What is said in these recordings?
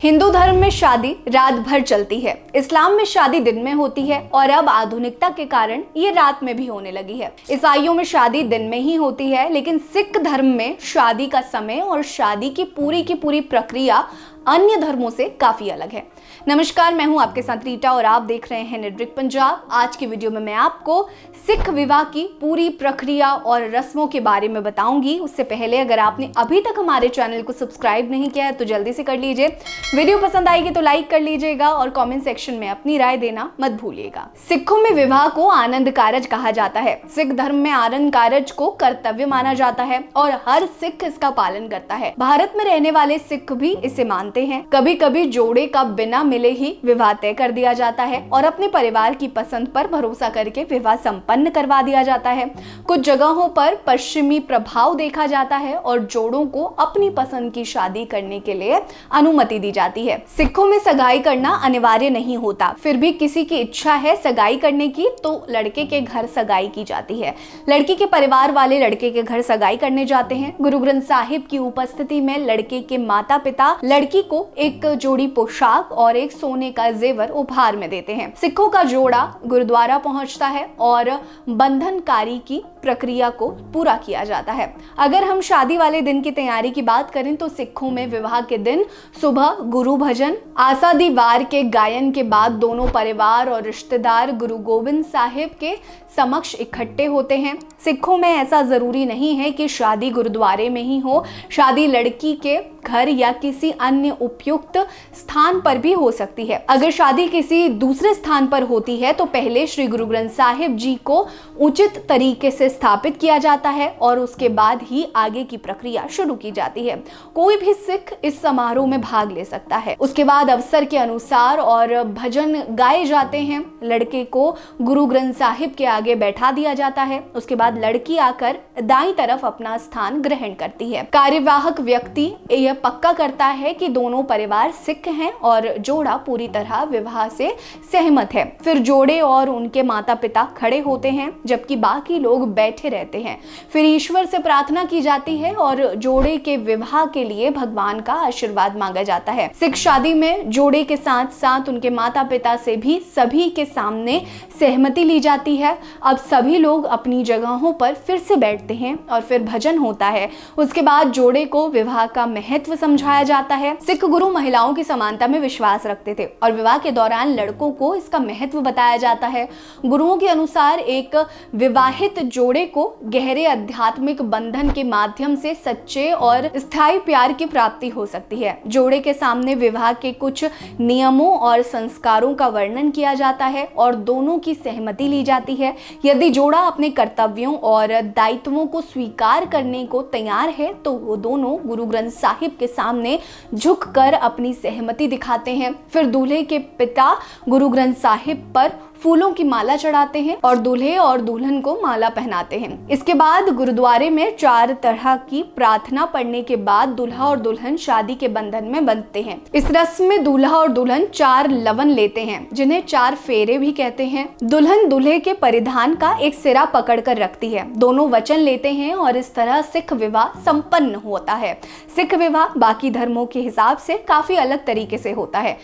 हिंदू धर्म में शादी रात भर चलती है, इस्लाम में शादी दिन में होती है और अब आधुनिकता के कारण ये रात में भी होने लगी है। ईसाइयों में शादी दिन में ही होती है, लेकिन सिख धर्म में शादी का समय और शादी की पूरी प्रक्रिया अन्य धर्मों से काफी अलग है। नमस्कार, मैं हूं आपके साथ रीटा और आप देख रहे हैं निर्भीक पंजाब। आज की वीडियो में मैं आपको सिख विवाह की पूरी प्रक्रिया और रस्मों के बारे में बताऊंगी। उससे पहले अगर आपने अभी तक हमारे चैनल को सब्सक्राइब नहीं किया है तो जल्दी से कर लीजिए। वीडियो पसंद आएगी तो लाइक कर लीजिएगा और कमेंट सेक्शन में अपनी राय देना मत भूलिएगा। सिखों में विवाह को आनंद कारज कहा जाता है। सिख धर्म में आनंद कारज को कर्तव्य माना जाता है और हर सिख इसका पालन करता है। भारत में रहने वाले सिख भी इसे मानते हैं। कभी कभी जोड़े का बिना मिले ही विवाह तय कर दिया जाता है और अपने परिवार की पसंद पर भरोसा करके विवाह संपन्न करवा दिया जाता है। कुछ जगहों पर पश्चिमी प्रभाव देखा जाता है और जोड़ों को अपनी पसंद की शादी करने के लिए अनुमति दी जाती है। सिखों में सगाई करना अनिवार्य नहीं होता, फिर भी किसी की इच्छा है सगाई करने की तो लड़के के घर सगाई की जाती है। लड़की के परिवार वाले लड़के के घर सगाई करने जाते हैं। गुरु ग्रंथ साहिब की उपस्थिति में लड़के के माता पिता लड़की को एक जोड़ी पोशाक और एक सोने का जेवर उपहार में देते हैं। सिखों का जोड़ा गुरुद्वारा पहुंचता है और बंधनकारी की प्रक्रिया को पूरा किया जाता है। अगर हम शादी वाले दिन की तैयारी की बात करें तो सिखों में विवाह के दिन सुबह गुरु भजन आसादी वार के गायन के बाद दोनों परिवार और रिश्तेदार गुरु गोविंद साहिब के समक्ष इकट्ठे होते हैं। सिखों में ऐसा जरूरी नहीं है कि शादी गुरुद्वारे में ही हो, शादी लड़की के घर या किसी अन्य उपयुक्त स्थान पर भी हो सकती है। अगर शादी किसी दूसरे स्थान पर होती है तो पहले श्री गुरु ग्रंथ साहिब जी को उचित तरीके से स्थापित किया जाता है और उसके बाद ही आगे की प्रक्रिया शुरू की जाती है। कोई भी सिख इस समारोह में भाग ले सकता है। उसके बाद अवसर के अनुसार और भजन गाए जाते हैं। लड़के को गुरु ग्रंथ साहिब के आगे बैठा दिया जाता है। उसके बाद लड़की आकर दाईं तरफ अपना स्थान ग्रहण करती है। कार्यवाहक व्यक्ति यह पक्का करता है कि दोनों परिवार सिख हैं और जोड़ा पूरी तरह विवाह से सहमत है। फिर जोड़े और उनके माता पिता खड़े होते हैं जबकि बाकी लोग बैठे रहते हैं। फिर ईश्वर से प्रार्थना की जाती है और जोड़े के विवाह के लिए भगवान का आशीर्वाद मांगा जाता है। सिख शादी में जोड़े के साथ साथ उनके माता पिता से भी सभी के सामने सहमति ली जाती है। अब सभी लोग अपनी जगहों पर फिर से बैठते हैं और फिर भजन होता है। उसके बाद जोड़े को विवाह का महत्व समझाया जाता है। सिख गुरु महिलाओं की समानता में विश्वास रखते थे और विवाह के दौरान लड़कों को इसका महत्व बताया जाता है। गुरुओं के अनुसार एक विवाहित जोड़े को गहरे आध्यात्मिक बंधन के माध्यम से सच्चे और स्थायी प्यार की प्राप्ति हो सकती है। जोड़े के सामने विवाह के कुछ नियमों और संस्कारों का वर्णन किया जाता है और दोनों की सहमति ली जाती है। यदि जोड़ा अपने कर्तव्यों और दायित्वों को स्वीकार करने को तैयार है तो वो दोनों गुरु ग्रंथ साहिब के सामने झुककर अपनी सहमति दिखाते हैं। फिर दूल्हे के पिता गुरु ग्रंथ साहिब पर फूलों की माला चढ़ाते हैं और दूल्हे और दुल्हन को माला पहनाते हैं। इसके बाद गुरुद्वारे में 4 तरह की प्रार्थना पढ़ने के बाद दूल्हा और दुल्हन शादी के बंधन में बंधते हैं। इस रस्म में दूल्हा और दुल्हन 4 लवन लेते हैं जिन्हें 4 फेरे भी कहते हैं। दुल्हन दूल्हे के परिधान का एक सिरा पकड़कर रखती है। दोनों वचन लेते हैं और इस तरह सिख विवाह संपन्न होता है। सिख विवाह बाकी धर्मों के हिसाब से काफी अलग तरीके से होता है।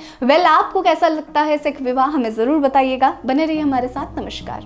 आपको कैसा लगता है सिख विवाह, हमें जरूर बताइएगा। बने रहिए हमारे साथ। नमस्कार।